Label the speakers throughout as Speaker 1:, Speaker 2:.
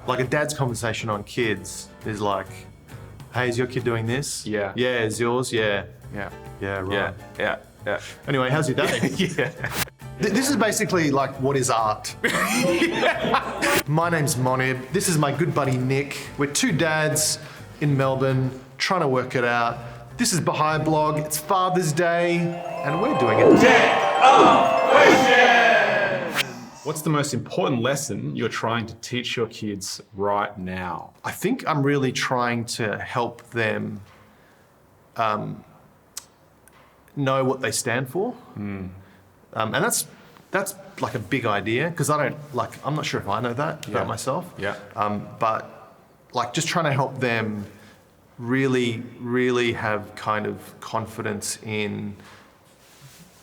Speaker 1: Like a dad's conversation on kids is like, hey, is your kid doing this?
Speaker 2: Yeah.
Speaker 1: Yeah, is yours? Yeah.
Speaker 2: Yeah.
Speaker 1: Yeah, right.
Speaker 2: Yeah.
Speaker 1: Anyway, how's your day?
Speaker 2: Yeah.
Speaker 1: This is basically like, what is art? My name's Monib. This is my good buddy Nick. We're two dads in Melbourne trying to work it out. This is Baha'i blog. It's Father's Day, and we're doing it.
Speaker 2: What's the most important lesson you're trying to teach your kids right now?
Speaker 1: I think I'm really trying to help them know what they stand for. And that's like a big idea, because I'm not sure if I know that about myself.
Speaker 2: Yeah.
Speaker 1: But like just trying to help them really have kind of confidence in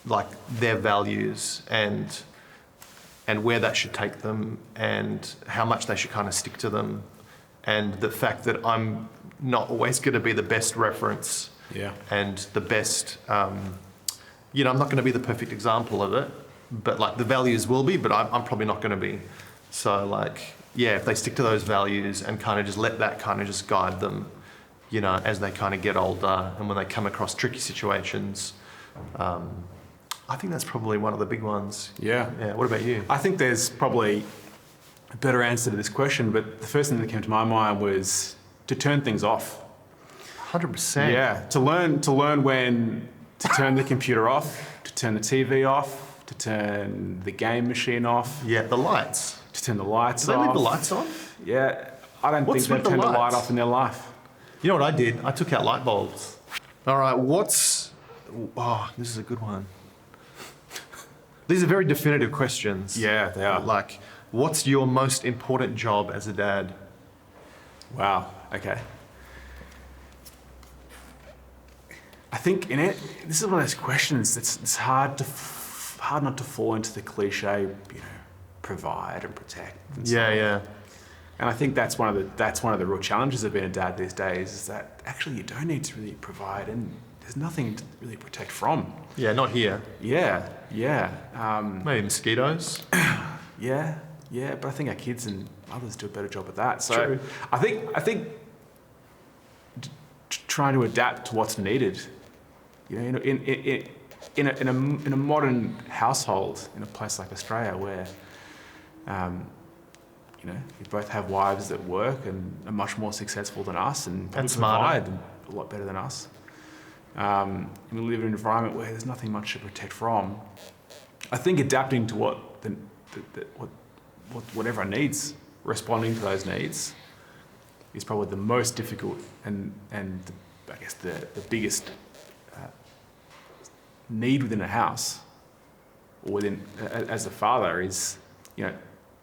Speaker 1: like their values and where that should take them and how much they should kind of stick to them, and the fact that I'm not always going to be the best reference.
Speaker 2: Yeah.
Speaker 1: And the best, I'm not going to be the perfect example of it, but like the values will be, but I'm probably not going to be. So like, yeah, if they stick to those values and kind of just let that kind of just guide them, as they kind of get older and when they come across tricky situations, I think that's probably one of the big ones.
Speaker 2: Yeah.
Speaker 1: Yeah. What about you?
Speaker 2: I think there's probably a better answer to this question, but the first thing that came to my mind was to turn things off.
Speaker 1: 100%.
Speaker 2: Yeah, to learn when to turn the computer off, to turn the TV off, to turn the game machine off.
Speaker 1: Yeah, the lights.
Speaker 2: To turn the lights off.
Speaker 1: Do they leave the lights on?
Speaker 2: Yeah, I don't
Speaker 1: What's
Speaker 2: think they've
Speaker 1: with the
Speaker 2: turned a light
Speaker 1: lights?
Speaker 2: off in their life.
Speaker 1: You know what I did? I took out light bulbs. All right, this is a good one. These are very definitive questions.
Speaker 2: Yeah, they are.
Speaker 1: Like, what's your most important job as a dad?
Speaker 2: Wow, okay. I think this is one of those questions that's it's hard not to fall into the cliche, provide and protect. And so on.
Speaker 1: Yeah.
Speaker 2: And I think that's one of the real challenges of being a dad these days, is that actually you don't need to really provide, and there's nothing to really protect from.
Speaker 1: Yeah, not here.
Speaker 2: Yeah.
Speaker 1: Maybe mosquitoes.
Speaker 2: Yeah. But I think our kids and others do a better job at that. So
Speaker 1: True.
Speaker 2: I think trying to adapt to what's needed. In a modern household in a place like Australia where you both have wives that work and are much more successful than us and
Speaker 1: smarter.
Speaker 2: provide a lot better than us. And we live in an environment where there's nothing much to protect from. I think adapting to what everyone needs, responding to those needs, is probably the most difficult and I guess the biggest need within a house, or as a father, is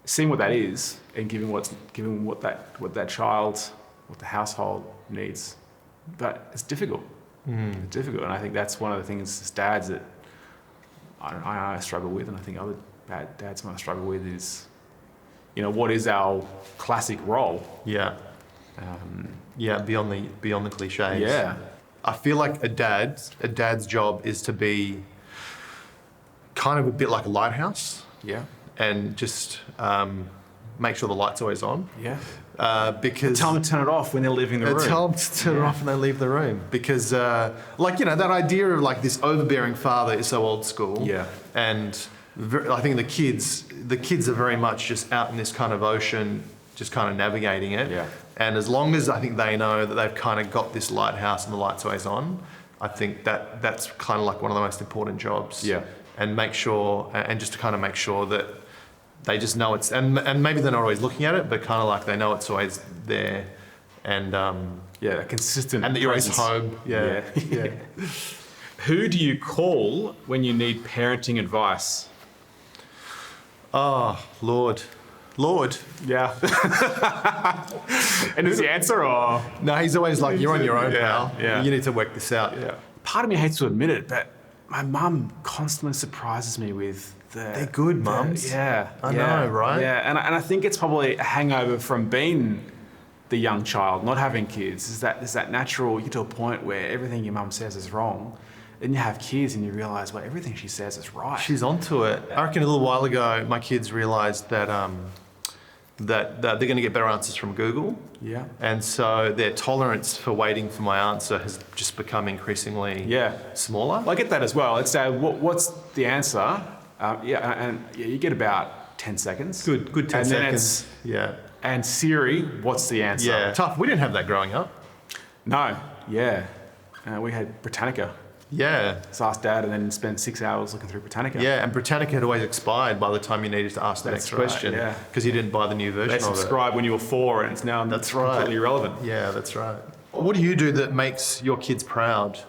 Speaker 2: seeing what that is and giving what that child, what the household needs. But it's difficult. It's difficult, and I think that's one of the things as dads that I struggle with, and I think other dads might struggle with, is what is our classic role?
Speaker 1: Yeah. Beyond the cliches.
Speaker 2: Yeah.
Speaker 1: I feel like a dad's job is to be kind of a bit like a lighthouse.
Speaker 2: Yeah.
Speaker 1: And just make sure the light's always on.
Speaker 2: Yeah.
Speaker 1: Because
Speaker 2: Tell them to turn it off when they're leaving the room.
Speaker 1: Tell them to turn it off when they leave the room. Because, that idea of like this overbearing father is so old school.
Speaker 2: Yeah.
Speaker 1: And I think the kids are very much just out in this kind of ocean, just kind of navigating it.
Speaker 2: Yeah.
Speaker 1: And as long as I think they know that they've kind of got this lighthouse and the light's always on, I think that's kind of like one of the most important jobs.
Speaker 2: Yeah.
Speaker 1: And just to kind of make sure that they just know it's, and maybe they're not always looking at it, but kind of like they know it's always there, and
Speaker 2: a consistent
Speaker 1: and that you're always
Speaker 2: presence.
Speaker 1: home. Yeah.
Speaker 2: Who do you call when you need parenting advice?
Speaker 1: Oh, Lord.
Speaker 2: Yeah. And is the answer, or?
Speaker 1: No, he's always like, you're on your own, pal.
Speaker 2: Yeah.
Speaker 1: You need to work this out.
Speaker 2: Yeah. Part of me hates to admit it, but my mum constantly surprises me with
Speaker 1: They're good mums.
Speaker 2: Yeah.
Speaker 1: I know, right?
Speaker 2: Yeah, and I think it's probably a hangover from being the young child, not having kids. Is that natural, you get to a point where everything your mum says is wrong, then you have kids and you realise, well, everything she says is right.
Speaker 1: She's onto it. I reckon a little while ago, my kids realised that that they're going to get better answers from Google.
Speaker 2: Yeah.
Speaker 1: And so their tolerance for waiting for my answer has just become increasingly smaller.
Speaker 2: Well, I get that as well. Let's say, what's the answer? You get about 10 seconds.
Speaker 1: Good 10
Speaker 2: and
Speaker 1: seconds.
Speaker 2: And Siri, what's the answer?
Speaker 1: Yeah, tough. We didn't have that growing up.
Speaker 2: No, yeah. We had Britannica.
Speaker 1: Yeah.
Speaker 2: Just ask Dad and then spend 6 hours looking through Britannica.
Speaker 1: Yeah, and Britannica had always expired by the time you needed to ask the next question.
Speaker 2: Yeah.
Speaker 1: Because you didn't buy the new version
Speaker 2: They
Speaker 1: of it.
Speaker 2: subscribed when you were 4 and it's now completely irrelevant.
Speaker 1: Yeah, that's right. What do you do that makes your kids proud?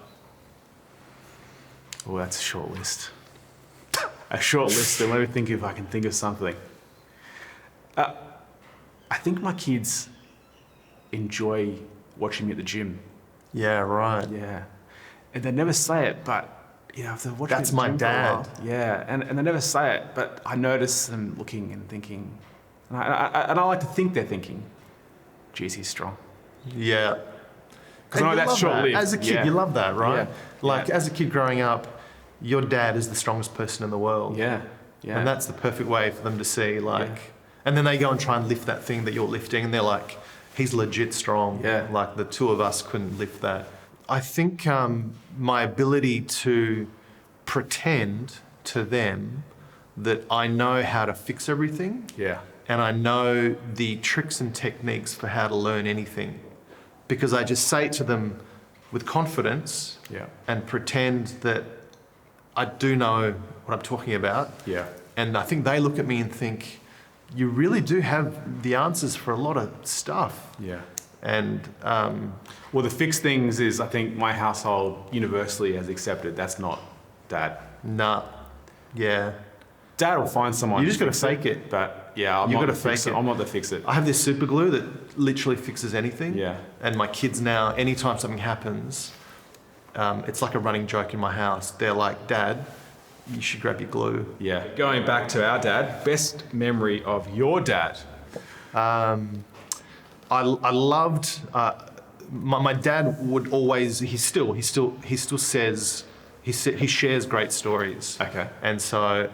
Speaker 2: Oh, that's a short list. A short list. Let me think if I can think of something. I think my kids enjoy watching me at the gym.
Speaker 1: Yeah, right.
Speaker 2: Yeah. And they never say it, but if they're watching
Speaker 1: That's
Speaker 2: me at the
Speaker 1: my
Speaker 2: gym for a
Speaker 1: dad.
Speaker 2: while, yeah, and they never say it, but I notice them looking and thinking, and I like to think they're thinking, geez, he's strong.
Speaker 1: Yeah.
Speaker 2: Because I know that's short-lived.
Speaker 1: As a kid, you love that, right?
Speaker 2: Yeah.
Speaker 1: As a kid growing up, your dad is the strongest person in the world.
Speaker 2: Yeah.
Speaker 1: And that's the perfect way for them to see, and then they go and try and lift that thing that you're lifting, and they're like, he's legit strong.
Speaker 2: Yeah.
Speaker 1: Like the two of us couldn't lift that. I think my ability to pretend to them that I know how to fix everything.
Speaker 2: Yeah.
Speaker 1: And I know the tricks and techniques for how to learn anything. Because I just say it to them with confidence and pretend that I do know what I'm talking about.
Speaker 2: Yeah.
Speaker 1: And I think they look at me and think, you really do have the answers for a lot of stuff.
Speaker 2: Yeah.
Speaker 1: And
Speaker 2: well, the fix things is, I think, my household universally has accepted that's not Dad.
Speaker 1: nah, yeah.
Speaker 2: Dad will find someone.
Speaker 1: You just
Speaker 2: to
Speaker 1: got to
Speaker 2: fix
Speaker 1: fake it.
Speaker 2: But yeah,
Speaker 1: You gotta fake it.
Speaker 2: I'm not the fix it.
Speaker 1: I have this super glue that literally fixes anything.
Speaker 2: Yeah.
Speaker 1: And my kids now, anytime something happens, it's like a running joke in my house. They're like, Dad, you should grab your glue.
Speaker 2: Yeah. Going back to our dad, best memory of your dad?
Speaker 1: I loved my dad would always he still says he shares great stories.
Speaker 2: Okay.
Speaker 1: And so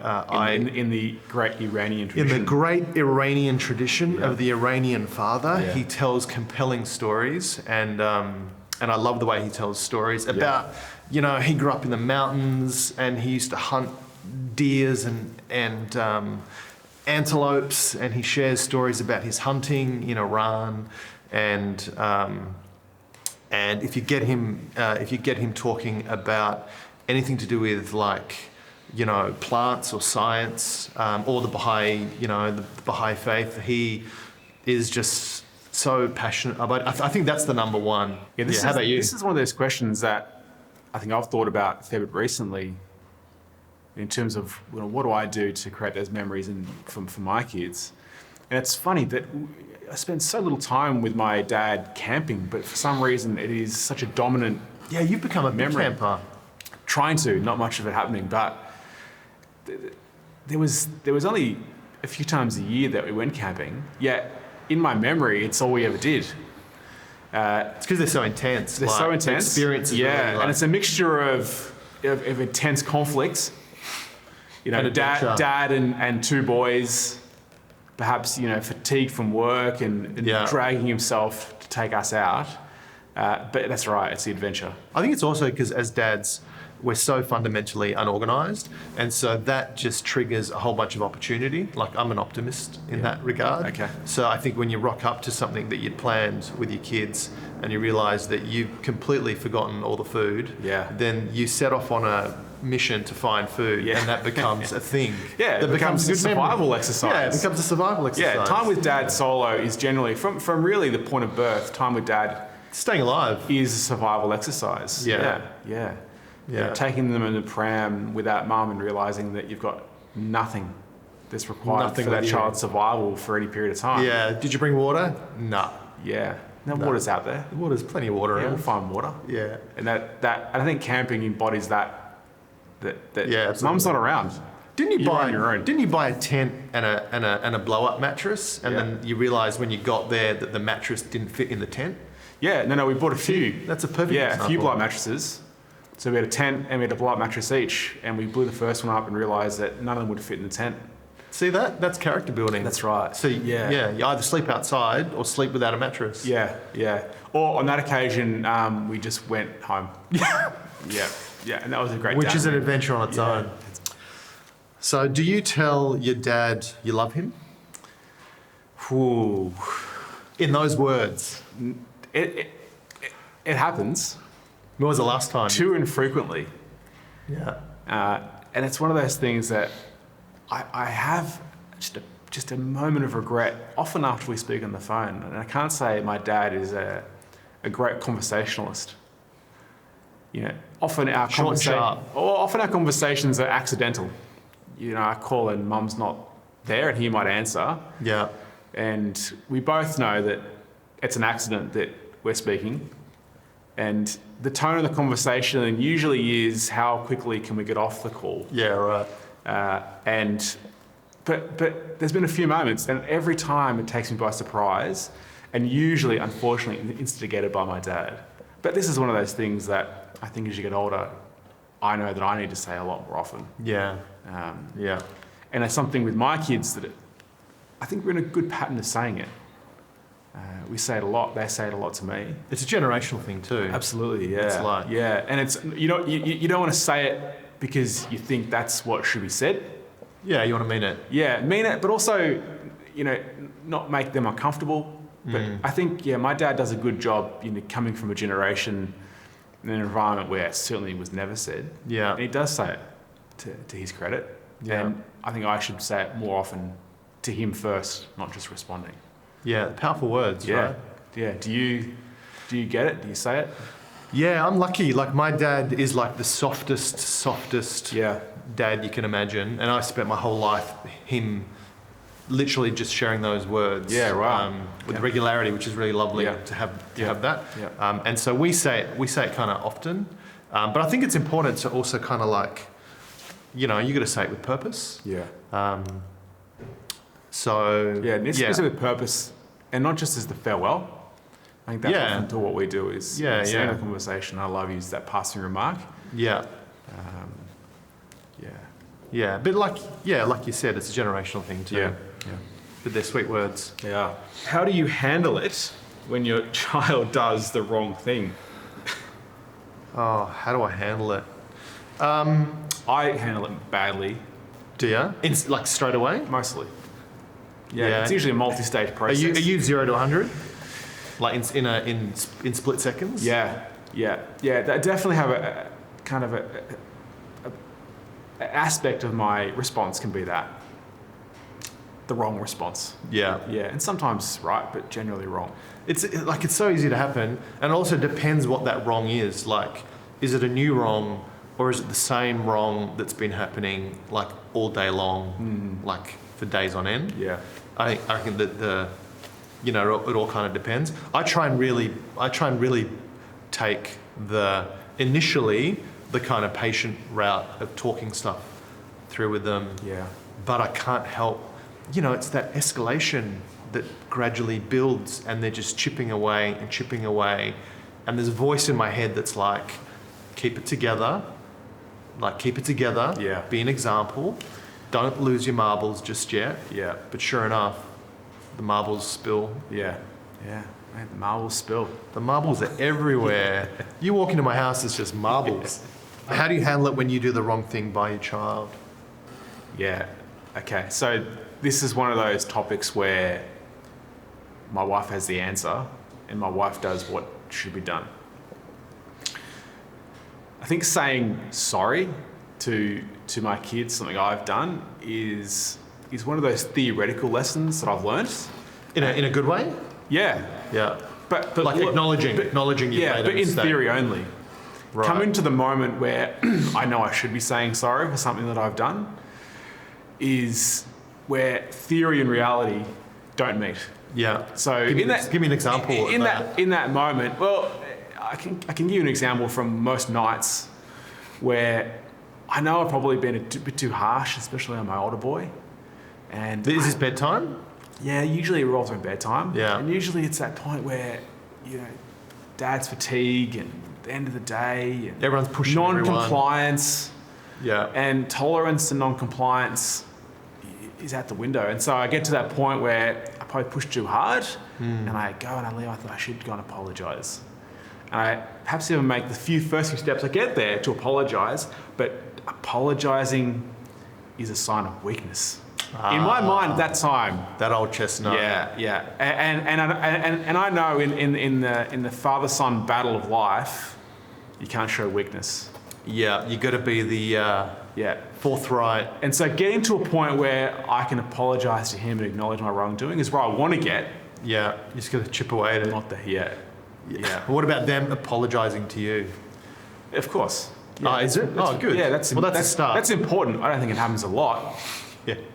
Speaker 2: In the great Iranian tradition.
Speaker 1: in the great Iranian tradition of the Iranian father,
Speaker 2: Yeah.
Speaker 1: he tells compelling stories, and I love the way he tells stories about he grew up in the mountains and he used to hunt deers and antelopes, and he shares stories about his hunting in Iran, and if you get him talking about anything to do with plants or science or the Baha'i the Baha'i faith, he is just so passionate about it. I think that's the number one. How about you?
Speaker 2: This is one of those questions that I think I've thought about a fair bit recently, in terms of what do I do to create those memories for my kids. And it's funny that I spend so little time with my dad camping, but for some reason it is such a dominant
Speaker 1: You've become a big
Speaker 2: memory.
Speaker 1: camper.
Speaker 2: Trying to, not much of it happening, but there was only a few times a year that we went camping, yet in my memory it's all we ever did.
Speaker 1: It's because they're so intense.
Speaker 2: They're so intense.
Speaker 1: The experience is really
Speaker 2: and it's a mixture of intense conflicts.
Speaker 1: And
Speaker 2: dad and two boys, perhaps fatigued from work and dragging himself to take us out. But that's right, it's the adventure.
Speaker 1: I think it's also because as dads, we're so fundamentally unorganised, and so that just triggers a whole bunch of opportunity. Like, I'm an optimist in that regard.
Speaker 2: Okay.
Speaker 1: So I think when you rock up to something that you'd planned with your kids and you realise that you've completely forgotten all the food, then you set off on a mission to find food, and that becomes a thing.
Speaker 2: It becomes a survival exercise.
Speaker 1: Yeah, it becomes a survival exercise.
Speaker 2: Yeah, time with dad solo is generally, from really the point of birth, time with dad
Speaker 1: staying alive
Speaker 2: is a survival exercise. Yeah. Taking them in the pram without mum and realising that you've got nothing that's required for that child's survival for any period of time.
Speaker 1: Yeah. Did you bring water? No.
Speaker 2: Yeah. Water's out there.
Speaker 1: Water's plenty of water around.
Speaker 2: We'll find water.
Speaker 1: Yeah.
Speaker 2: And that I think camping embodies that mum's not around.
Speaker 1: Didn't you
Speaker 2: You're
Speaker 1: buy
Speaker 2: on your own.
Speaker 1: Didn't you buy a tent and a blow up mattress, and then you realised when you got there that the mattress didn't fit in the tent?
Speaker 2: Yeah. No, we bought a few.
Speaker 1: That's a perfect example.
Speaker 2: A few blow up mattresses. So we had a tent and we had a blow up mattress each, and we blew the first one up and realised that none of them would fit in the tent.
Speaker 1: See that? That's character building.
Speaker 2: That's right.
Speaker 1: So yeah, you either sleep outside or sleep without a mattress.
Speaker 2: Yeah, yeah. Or on that occasion, we just went home. Yeah, and that was a great
Speaker 1: Which
Speaker 2: day.
Speaker 1: is an adventure on its own. So do you tell your dad you love him?
Speaker 2: Ooh.
Speaker 1: In those words?
Speaker 2: It happens.
Speaker 1: When was the last time?
Speaker 2: Too infrequently.
Speaker 1: Yeah.
Speaker 2: And it's one of those things that I have just a moment of regret often after we speak on the phone. And I can't say my dad is a great conversationalist. You know, often our conversations are accidental. You know, I call and mum's not there and he might answer.
Speaker 1: Yeah.
Speaker 2: And we both know that it's an accident that we're speaking. And the tone of the conversation usually is how quickly can we get off the call.
Speaker 1: Yeah, right.
Speaker 2: But there's been a few moments, and every time it takes me by surprise, and usually, unfortunately, instigated by my dad. But this is one of those things that I think as you get older, I know that I need to say a lot more often.
Speaker 1: Yeah. Yeah.
Speaker 2: And it's something with my kids that I think we're in a good pattern of saying it. We say it a lot. They say it a lot to me.
Speaker 1: It's a generational thing too.
Speaker 2: Absolutely, yeah.
Speaker 1: It's like,
Speaker 2: yeah, and it's you don't want to say it because you think that's what should be said.
Speaker 1: yeah, you want to mean it.
Speaker 2: Yeah, mean it, but also, not make them uncomfortable. But I think, my dad does a good job, coming from a generation in an environment where it certainly was never said.
Speaker 1: Yeah.
Speaker 2: And he does say it to his credit.
Speaker 1: Yeah.
Speaker 2: And I think I should say it more often to him first, not just responding.
Speaker 1: Yeah, powerful words,
Speaker 2: Yeah.
Speaker 1: right?
Speaker 2: Yeah. Do you get it? Do you say it?
Speaker 1: Yeah, I'm lucky. Like my dad is like the softest
Speaker 2: Yeah.
Speaker 1: dad you can imagine. And I spent my whole life him literally just sharing those words.
Speaker 2: Yeah, right.
Speaker 1: With regularity, which is really lovely
Speaker 2: Yeah.
Speaker 1: to have
Speaker 2: Yeah.
Speaker 1: that.
Speaker 2: Yeah.
Speaker 1: And so we say it kind of often. But I think it's important to also kind of like, you got to say it with purpose.
Speaker 2: Yeah.
Speaker 1: So
Speaker 2: Yeah, and it's with purpose, and not just as the farewell. I think that's often to what we do is saying the conversation, I love you, is that passing remark.
Speaker 1: Yeah.
Speaker 2: Yeah.
Speaker 1: Yeah, but like you said, it's a generational thing too.
Speaker 2: Yeah.
Speaker 1: But they're sweet words.
Speaker 2: Yeah. How do you handle it when your child does the wrong thing?
Speaker 1: Oh, how do I handle it?
Speaker 2: I handle it badly.
Speaker 1: Do you? Like straight away?
Speaker 2: Mostly. Yeah. It's usually a multi-stage
Speaker 1: Are
Speaker 2: process.
Speaker 1: you 0 to 100? Like in split seconds?
Speaker 2: Yeah. They definitely have a kind of a aspect of my response can be that. The wrong response.
Speaker 1: Yeah.
Speaker 2: Yeah, and sometimes right, but generally wrong.
Speaker 1: It's so easy to happen, and it also depends what that wrong is. Like, is it a new wrong, or is it the same wrong that's been happening like all day long, like for days on end?
Speaker 2: Yeah.
Speaker 1: I reckon that it all kind of depends. I try and really take initially the kind of patient route of talking stuff through with them.
Speaker 2: Yeah.
Speaker 1: But I can't help, it's that escalation that gradually builds, and they're just chipping away. And there's a voice in my head that's like, keep it together.
Speaker 2: Yeah.
Speaker 1: Be an example. Don't lose your marbles just yet.
Speaker 2: Yeah.
Speaker 1: But sure enough, the marbles spill.
Speaker 2: Yeah. Man, the marbles spill.
Speaker 1: The marbles are everywhere. You walk into my house, it's just marbles. How do you handle it when you do the wrong thing by your child?
Speaker 2: Yeah. Okay. So this is one of those topics where my wife has the answer and my wife does what should be done. I think saying sorry to my kids, something I've done, is one of those theoretical lessons that I've learned.
Speaker 1: In a good way?
Speaker 2: Yeah.
Speaker 1: Yeah.
Speaker 2: But
Speaker 1: like acknowledging you've made a
Speaker 2: but in
Speaker 1: mistake.
Speaker 2: theory only.
Speaker 1: Right.
Speaker 2: Come into the moment where I know I should be saying sorry for something that I've done is where theory and reality don't meet.
Speaker 1: Yeah.
Speaker 2: So
Speaker 1: give me an example
Speaker 2: in
Speaker 1: of
Speaker 2: that. In that moment, well, I can give you an example from most nights where I know I've probably been a bit too harsh, especially on my older boy. And
Speaker 1: Is this bedtime?
Speaker 2: Yeah, usually it revolves around bedtime.
Speaker 1: Yeah.
Speaker 2: And usually it's that point where, dad's fatigue and the end of the day. And
Speaker 1: Everyone's pushing
Speaker 2: non-compliance.
Speaker 1: Yeah.
Speaker 2: And tolerance to non-compliance is out the window. And so I get to that point where I probably pushed too hard, and I go and I leave. I thought I should go and apologise. And I perhaps even make the first few steps I get there to apologise, but apologising is a sign of weakness. In my mind at that time.
Speaker 1: That old chestnut.
Speaker 2: Yeah. And I know in the father-son battle of life, you can't show weakness.
Speaker 1: Yeah, you got to be the forthright.
Speaker 2: And so getting to a point where I can apologise to him and acknowledge my wrongdoing is where I want to get.
Speaker 1: Yeah, you just got to chip away at it.
Speaker 2: Not there yet. Yeah.
Speaker 1: What about them apologising to you?
Speaker 2: Of course.
Speaker 1: Yeah. Oh, is it? Oh, good.
Speaker 2: Yeah, that's
Speaker 1: a start.
Speaker 2: That's important. I don't think it happens a lot.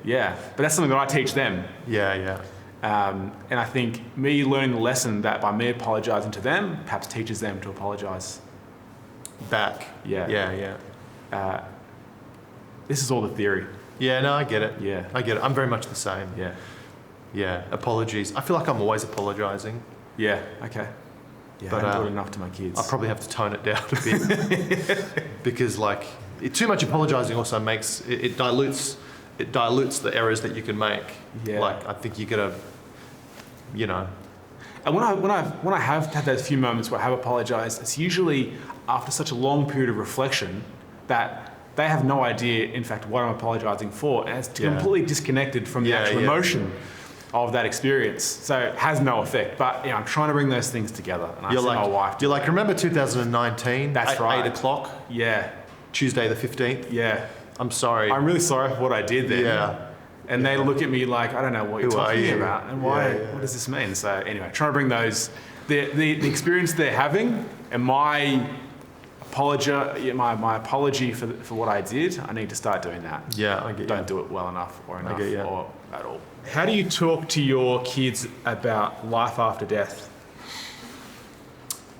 Speaker 2: Yeah, but that's something that I teach them.
Speaker 1: Yeah.
Speaker 2: And I think me learning the lesson that by me apologising to them, perhaps teaches them to apologise
Speaker 1: back. Yeah.
Speaker 2: This is all the theory.
Speaker 1: Yeah, no, I get it.
Speaker 2: Yeah.
Speaker 1: I get it. I'm very much the same.
Speaker 2: Yeah.
Speaker 1: Apologies. I feel like I'm always apologising.
Speaker 2: Yeah, okay. Yeah,
Speaker 1: But,
Speaker 2: I don't do it enough to my kids.
Speaker 1: I probably have to tone it down a bit because too much apologising also makes it dilutes the errors that you can make.
Speaker 2: Yeah.
Speaker 1: Like I think you gotta,
Speaker 2: And when I have had those few moments where I have apologised, it's usually after such a long period of reflection that they have no idea, in fact, what I'm apologising for, and it's completely disconnected from the actual emotion of that experience. So it has no effect. But I'm trying to bring those things together. And I my wife.
Speaker 1: You're like, remember 2019?
Speaker 2: That's right.
Speaker 1: 8 o'clock?
Speaker 2: Yeah.
Speaker 1: Tuesday the 15th?
Speaker 2: Yeah.
Speaker 1: I'm sorry.
Speaker 2: I'm really sorry for what I did then.
Speaker 1: Yeah.
Speaker 2: And they look at me like, I don't know what you're talking about. And why?
Speaker 1: Yeah.
Speaker 2: What does this mean? So anyway, trying to bring those, the experience they're having and my apology for what I did, I need to start doing that.
Speaker 1: Yeah, I get you.
Speaker 2: Don't do it well enough or enough or at all.
Speaker 3: How do you talk to your kids about life after death?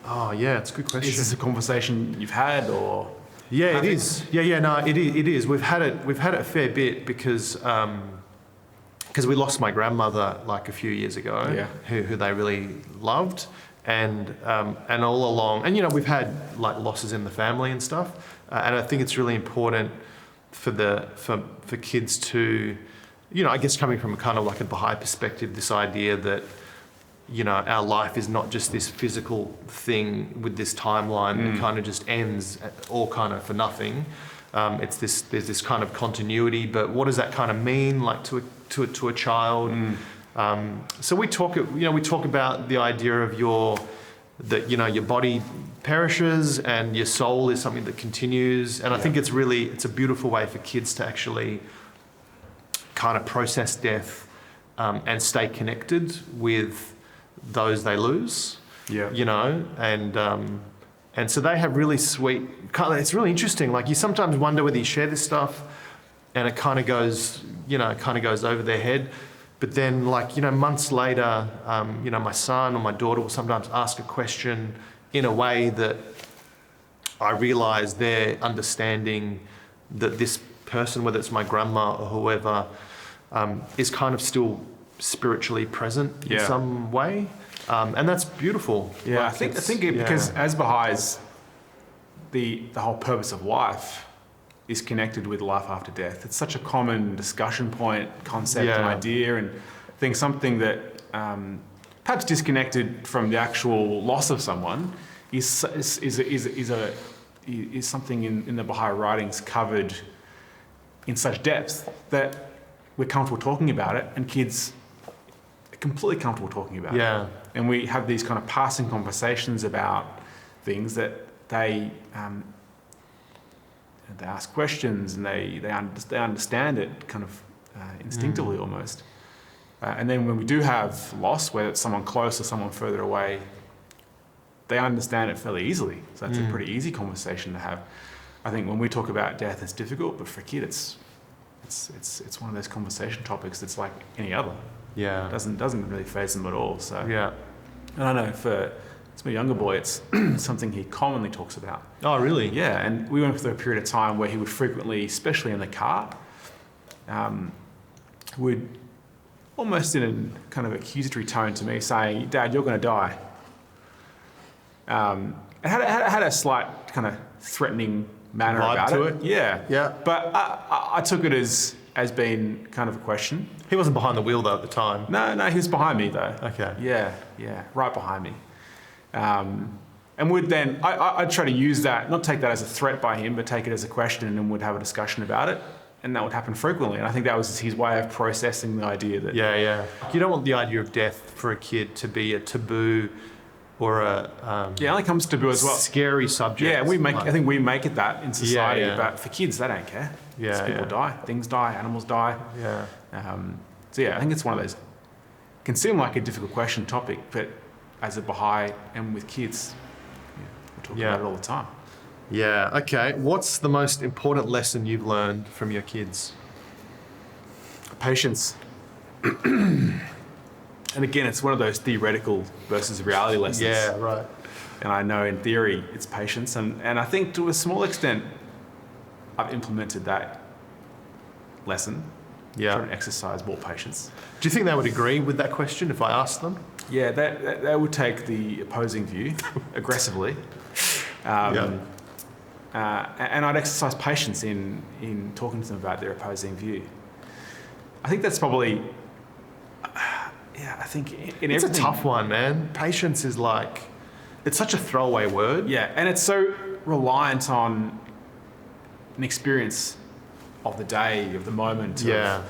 Speaker 1: Oh, yeah, it's a good question.
Speaker 2: Is this a conversation you've had or?
Speaker 1: Yeah, it is. No, it is. We've had it a fair bit because we lost my grandmother like a few years ago, who they really loved, and all along, and we've had like losses in the family and stuff, and I think it's really important for kids to, I guess coming from a kind of like a Baha'i perspective, this idea that our life is not just this physical thing with this timeline that kind of just ends all kind of for nothing. There's this kind of continuity, but what does that kind of mean, like to a child? So we talk about the idea of your body perishes and your soul is something that continues, and I think it's a beautiful way for kids to actually kind of process death and stay connected with those they lose, and so they have really sweet, it's really interesting. Like you sometimes wonder whether you share this stuff and it kind of goes over their head. But then months later, my son or my daughter will sometimes ask a question in a way that I realize they're understanding that this person, whether it's my grandma or whoever, is kind of still spiritually present in some way, and that's beautiful.
Speaker 2: Yeah, I think because as Baha'is, the whole purpose of life is connected with life after death. It's such a common discussion point, concept, and idea, and I think something that perhaps disconnected from the actual loss of someone is something in the Baha'i writings covered in such depth that we're comfortable talking about it, and kids are completely comfortable talking about it. And we have these kind of passing conversations about things that they ask questions and they understand it kind of instinctively almost. And then when we do have loss, whether it's someone close or someone further away, they understand it fairly easily. So that's a pretty easy conversation to have. I think when we talk about death, it's difficult, but for a kid, it's one of those conversation topics that's like any other.
Speaker 1: Yeah.
Speaker 2: Doesn't really faze them at all. So and I know it's my younger boy, it's something he commonly talks about.
Speaker 1: Oh, really?
Speaker 2: Yeah, and we went through a period of time where he would frequently, especially in the car, would almost in a kind of accusatory tone to me saying, "Dad, you're going to die." It had a slight kind of threatening manner
Speaker 1: vibe
Speaker 2: about
Speaker 1: to
Speaker 2: it.
Speaker 1: it.
Speaker 2: Yeah.
Speaker 1: Yeah.
Speaker 2: But I took it as has been kind of a question.
Speaker 1: He wasn't behind the wheel though at the time.
Speaker 2: No, he was behind me though.
Speaker 1: Okay.
Speaker 2: Yeah, right behind me. And would then, I'd try to use that, not take that as a threat by him, but take it as a question, and then would have a discussion about it. And that would happen frequently. And I think that was his way of processing the idea that...
Speaker 1: Yeah. You don't want the idea of death for a kid to be a taboo or a
Speaker 2: it only comes to taboo as well.
Speaker 1: Scary subject.
Speaker 2: Yeah, I think we make it that in society,
Speaker 1: Yeah.
Speaker 2: but for kids, they don't care.
Speaker 1: Yeah,
Speaker 2: People
Speaker 1: yeah.
Speaker 2: die, things die, animals die.
Speaker 1: Yeah.
Speaker 2: So yeah, I think it's one of those, can seem like a difficult question topic, but as a Baha'i and with kids, we talk about it all the time.
Speaker 1: Yeah, okay. What's the most important lesson you've learned from your kids?
Speaker 2: Patience. And again, it's one of those theoretical versus reality lessons.
Speaker 1: Yeah, right.
Speaker 2: And I know in theory it's patience, and I think to a small extent I've implemented that lesson.
Speaker 1: Yeah.
Speaker 2: Trying to exercise more patience.
Speaker 1: Do you think they would agree with that question if I asked them?
Speaker 2: Yeah, that would take the opposing view aggressively. And I'd exercise patience in talking to them about their opposing view. I think that's probably, I think in
Speaker 1: It's
Speaker 2: everything...
Speaker 1: a tough one, man. Patience is like, it's such a throwaway word.
Speaker 2: Yeah, and it's so reliant on an experience of the day, of the moment.
Speaker 1: Yeah.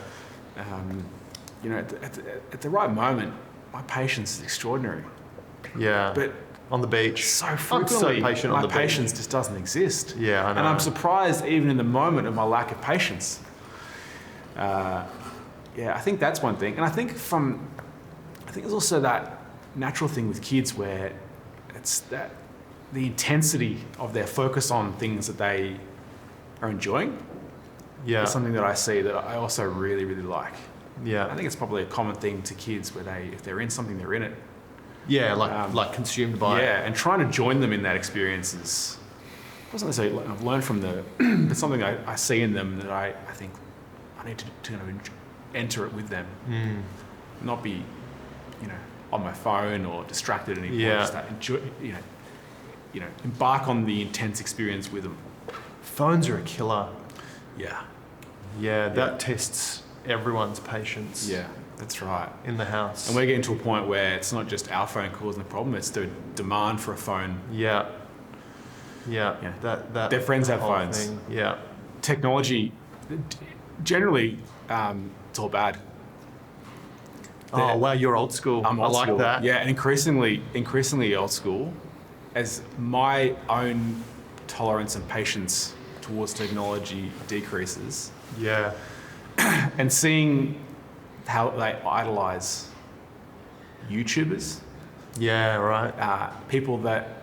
Speaker 2: At the right moment, my patience is extraordinary.
Speaker 1: Yeah.
Speaker 2: But
Speaker 1: on the beach.
Speaker 2: so
Speaker 1: I'm
Speaker 2: frequently,
Speaker 1: so patient on the
Speaker 2: my patience just doesn't exist.
Speaker 1: Yeah, I know.
Speaker 2: And I'm surprised even in the moment of my lack of patience. I think that's one thing. And I think there's also that natural thing with kids where it's that the intensity of their focus on things that they are enjoying.
Speaker 1: Yeah.
Speaker 2: Is something that I see that I also really, really like.
Speaker 1: Yeah.
Speaker 2: I think it's probably a common thing to kids where if they're in something, they're in it.
Speaker 1: Yeah, like consumed by it.
Speaker 2: Yeah, and trying to join them in that experience is, wasn't necessarily I've learned from but something I see in them that I think I need to kind of enter it with them, not be, on my phone or distracted anymore.
Speaker 1: Yeah.
Speaker 2: Just that enjoy, embark on the intense experience with them.
Speaker 1: Phones are a killer.
Speaker 2: Yeah.
Speaker 1: Yeah, that tests everyone's patience.
Speaker 2: Yeah, that's right.
Speaker 1: In the house.
Speaker 2: And we're getting to a point where it's not just our phone causing the problem; it's the demand for a phone.
Speaker 1: Yeah.
Speaker 2: Their friends have
Speaker 1: whole
Speaker 2: phones.
Speaker 1: thing. Yeah.
Speaker 2: Technology, generally, it's all bad.
Speaker 1: Oh wow, you're old school.
Speaker 2: I'm
Speaker 1: I
Speaker 2: old
Speaker 1: like
Speaker 2: school.
Speaker 1: that.
Speaker 2: Yeah, and increasingly old school, as my own tolerance and patience towards technology decreases,
Speaker 1: Yeah.
Speaker 2: and seeing how they idolize YouTubers,
Speaker 1: Yeah. Right.
Speaker 2: people that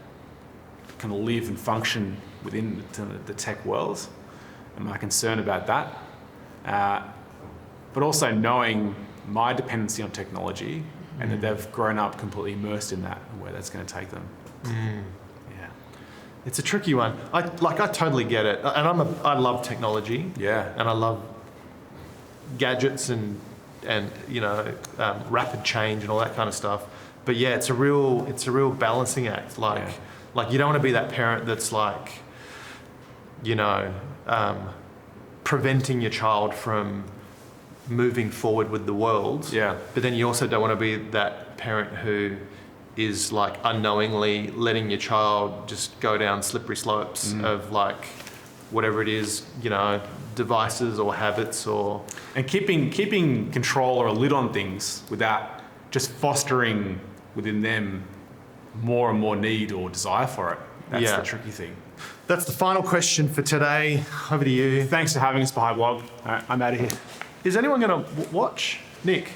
Speaker 2: can live and function within the tech world, and my concern about that, but also knowing my dependency on technology and that they've grown up completely immersed in that and where that's going to take them. Yeah.
Speaker 1: It's a tricky one. I totally get it, and I love technology.
Speaker 2: Yeah.
Speaker 1: And I love gadgets and rapid change and all that kind of stuff. But yeah, it's a real balancing act. Like you don't want to be that parent that's like, preventing your child from moving forward with the world.
Speaker 2: Yeah.
Speaker 1: But then you also don't want to be that parent who is like unknowingly letting your child just go down slippery slopes of like whatever it is, devices or habits or...
Speaker 2: And keeping control or a lid on things without just fostering within them more and more need or desire for it. That's the tricky thing.
Speaker 1: That's the final question for today. Over to you.
Speaker 2: Thanks for having us, Baha'i Blog. All right, I'm out of here.
Speaker 1: Is anyone going to watch? Nick.